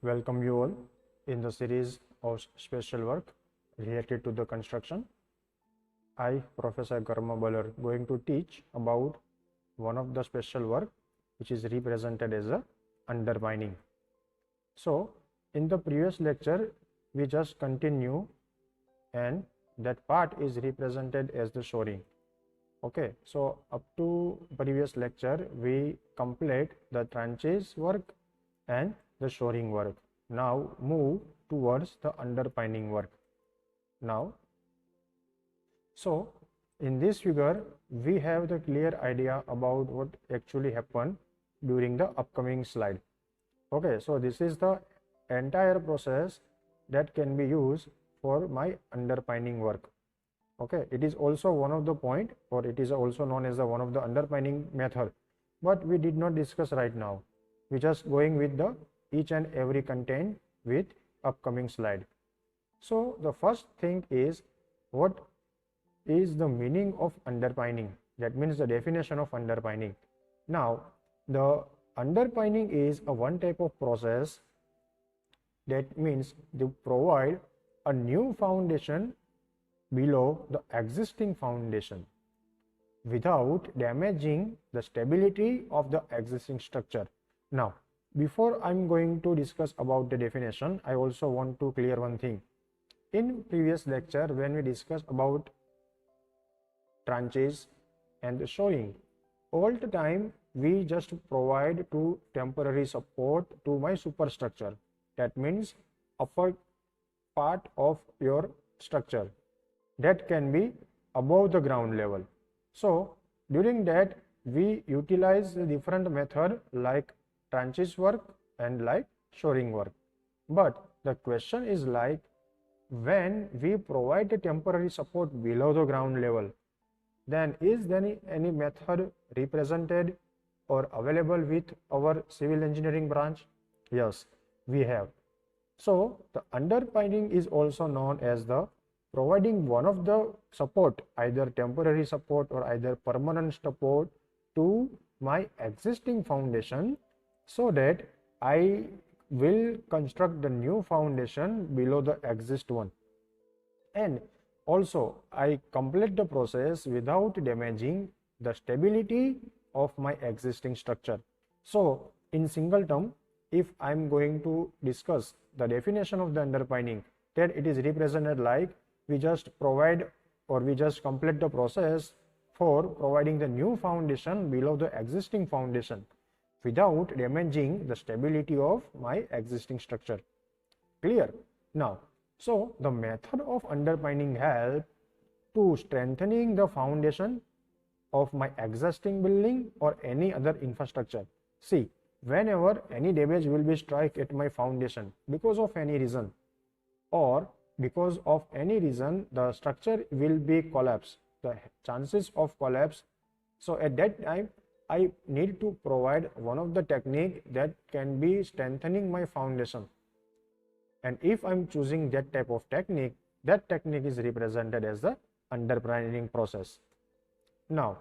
welcome you all in the series of special work related to the construction. I, Professor Garma Balar, going to teach about one of the special work which is represented as a undermining. So, in the previous lecture, we just continue and that part is represented as the shoring. Okay, so up to previous lecture, we complete the trenches work and the shoring work. Now move towards the underpinning work. Now, so in this figure, we have the clear idea about what actually happened during the upcoming slide. Okay, so this is the entire process that can be used for my underpinning work. Okay, it is also one of the point, or it is also known as the one of the underpinning method, but we did not discuss right now. We just going with the each and every content with upcoming slide. So the first thing is, what is the meaning of underpinning? That means the definition of underpinning. Now the underpinning is a one type of process that means to provide a new foundation below the existing foundation without damaging the stability of the existing structure. Now, before I'm going to discuss about the definition, I also want to clear one thing. In previous lecture, when we discussed about trenches and the shoring, all the time we just provide to temporary support to my superstructure. That means upper part of your structure that can be above the ground level. So during that we utilize the different method like trenches work and like shoring work. But the question is like, when we provide a temporary support below the ground level, then is there any method represented or available with our civil engineering branch? Yes, we have. So the underpinning is also known as the providing one of the support, either temporary support or either permanent support to my existing foundation, so that I will construct the new foundation below the existing one, and also I complete the process without damaging the stability of my existing structure. So in single term, if I am going to discuss the definition of the underpinning, that it is represented like we just provide or we just complete the process for providing the new foundation below the existing foundation without damaging the stability of my existing structure. Clear? Now, so the method of underpinning help to strengthening the foundation of my existing building or any other infrastructure. See, whenever any damage will be strike at my foundation because of any reason, or because of any reason the structure will be collapse, the chances of collapse, so at that time I need to provide one of the technique that can be strengthening my foundation, and if I'm choosing that type of technique, that technique is represented as the underpinning process. Now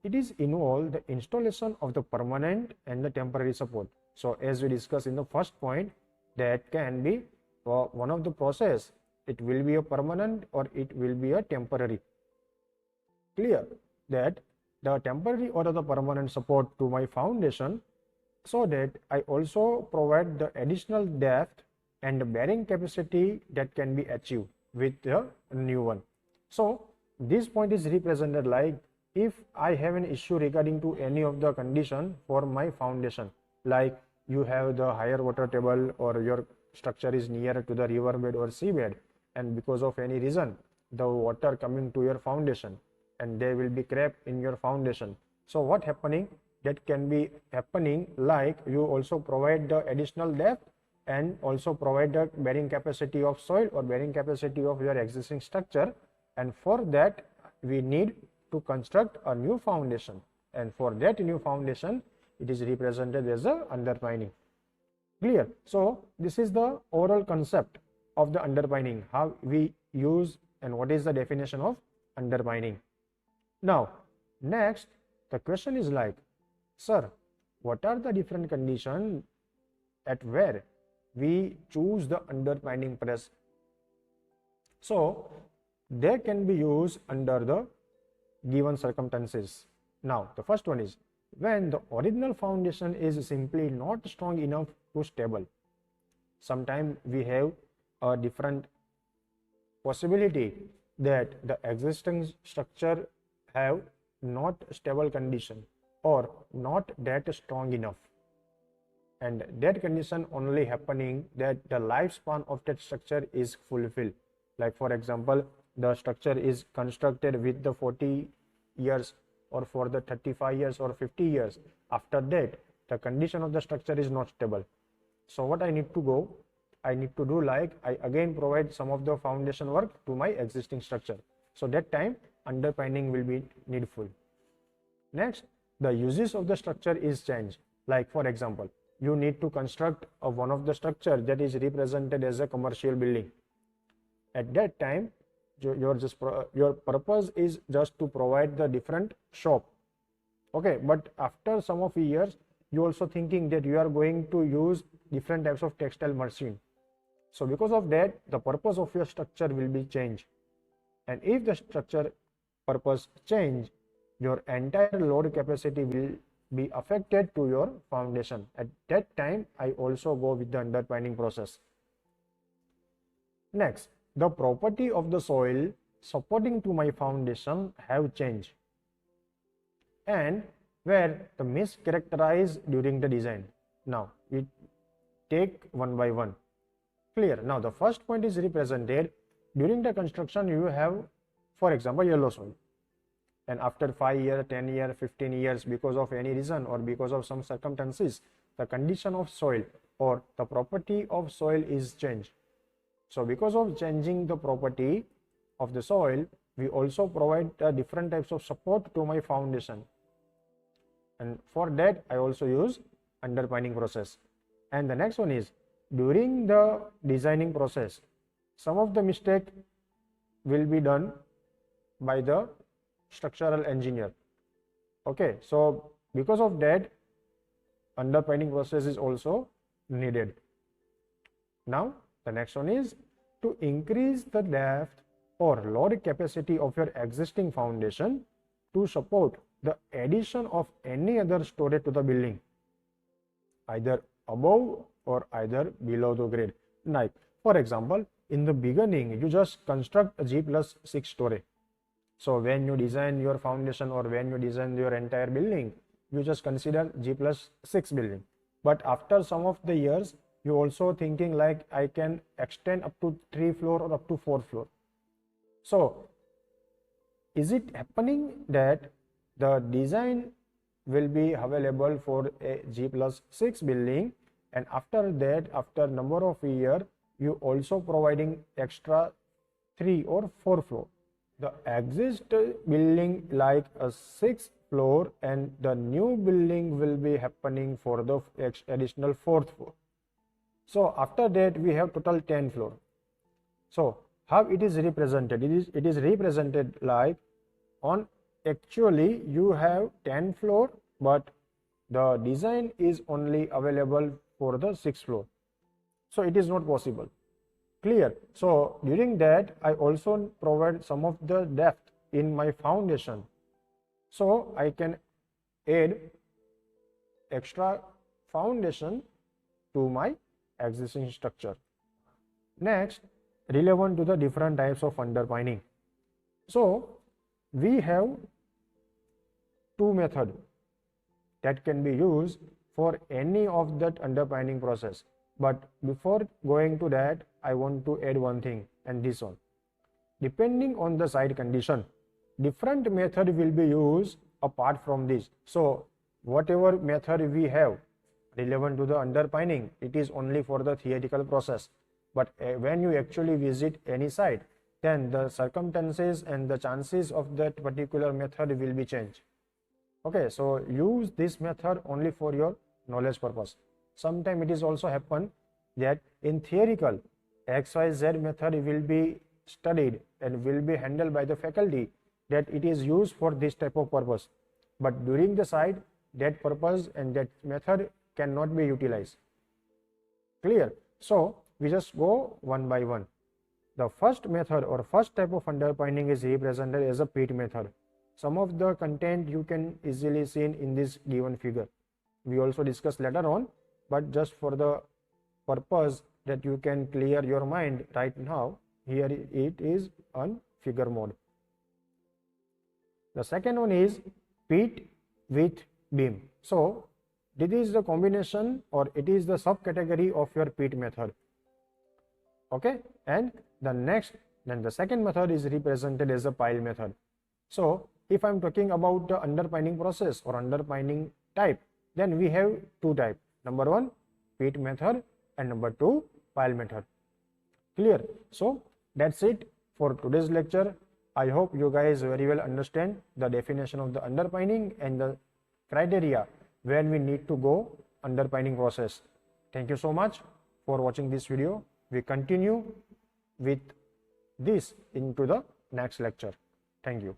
it is involve the installation of the permanent and the temporary support. So as we discussed in the first point, that can be one of the process, it will be a permanent or it will be a temporary. Clear? That the temporary or the permanent support to my foundation, so that I also provide the additional depth and the bearing capacity that can be achieved with the new one. So this point is represented like, if I have an issue regarding to any of the condition for my foundation, like you have the higher water table or your structure is near to the river bed or seabed, and because of any reason the water coming to your foundation and they will be trapped in your foundation. So what happening, that can be happening like you also provide the additional depth and also provide the bearing capacity of soil or bearing capacity of your existing structure, and for that we need to construct a new foundation, and for that new foundation it is represented as a underpinning. Clear? So this is the overall concept of the underpinning, how we use and what is the definition of underpinning. Now next the question is like, sir, what are the different conditions at where we choose the underpinning press. So they can be used under the given circumstances. Now the first one is when the original foundation is simply not strong enough to stable. Sometimes we have a different possibility that the existing structure have not stable condition or not that strong enough, and that condition only happening that the lifespan of that structure is fulfilled. Like for example, the structure is constructed with the 40 years or for the 35 years or 50 years. After that, the condition of the structure is not stable. So what I need to do like I again provide some of the foundation work to my existing structure. So that time underpinning will be needful. Next, the uses of the structure is changed. Like for example, you need to construct one of the structure that is represented as a commercial building. At that time, your purpose is just to provide the different shop. Okay, but after some of years, you also thinking that you are going to use different types of textile machine. So because of that, the purpose of your structure will be changed. And if the structure purpose change, your entire load capacity will be affected to your foundation. At that time, I also go with the underpinning process. Next, the property of the soil supporting to my foundation have changed and where the mischaracterized during the design. Now we take one by one. Clear. Now the first point is represented during the construction. You have, for example, yellow soil, and after 5 years, 10 years, 15 years, because of any reason or because of some circumstances, the condition of soil or the property of soil is changed. So because of changing the property of the soil, we also provide different types of support to my foundation, and for that I also use underpinning process. And the next one is during the designing process, some of the mistake will be done by the structural engineer. Okay, so because of that, underpinning process is also needed. Now the next one is to increase the depth or load capacity of your existing foundation to support the addition of any other story to the building, either above or either below the grade. Like for example, in the beginning you just construct a G+6 story. So when you design your foundation or when you design your entire building, you just consider G+6 building. But after some of the years, you also thinking like I can extend up to 3 floor or up to 4 floor. So is it happening that the design will be available for a G+6 building, and after that, after number of years, you also providing extra 3 or 4 floor. The exist building like a 6th floor and the new building will be happening for the additional 4th floor. So after that we have total 10 floor. So how it is represented? It is represented like on actually you have 10 floor, but the design is only available for the 6th floor. So it is not possible. Clear. So during that I also provide some of the depth in my foundation, so I can add extra foundation to my existing structure. Next, relevant to the different types of underpinning. So we have two methods that can be used for any of that underpinning process. But before going to that, I want to add one thing, and this one. Depending on the site condition, different method will be used apart from this. So whatever method we have relevant to the underpinning, it is only for the theoretical process. But when you actually visit any site, then the circumstances and the chances of that particular method will be changed. Okay, so use this method only for your knowledge purpose. Sometimes it is also happen that in theoretical XYZ method will be studied and will be handled by the faculty, that it is used for this type of purpose, but during the site that purpose and that method cannot be utilized. Clear. So we just go one by one. The first method or first type of underpinning is represented as a Pitt method. Some of the content you can easily see in this given figure. We also discuss later on, but just for the purpose that you can clear your mind right now, here it is on figure mode. The second one is Pitt with beam. So this is the combination, or it is the subcategory of your Pitt method. Okay, and then the second method is represented as a pile method. So if I'm talking about the underpinning process or underpinning type, then we have two types. Number one, Pitt method, and number two, pile method. Clear? So that's it for today's lecture. I hope you guys very well understand the definition of the underpinning and the criteria when we need to go underpinning process. Thank you so much for watching this video. We continue with this into the next lecture. Thank you.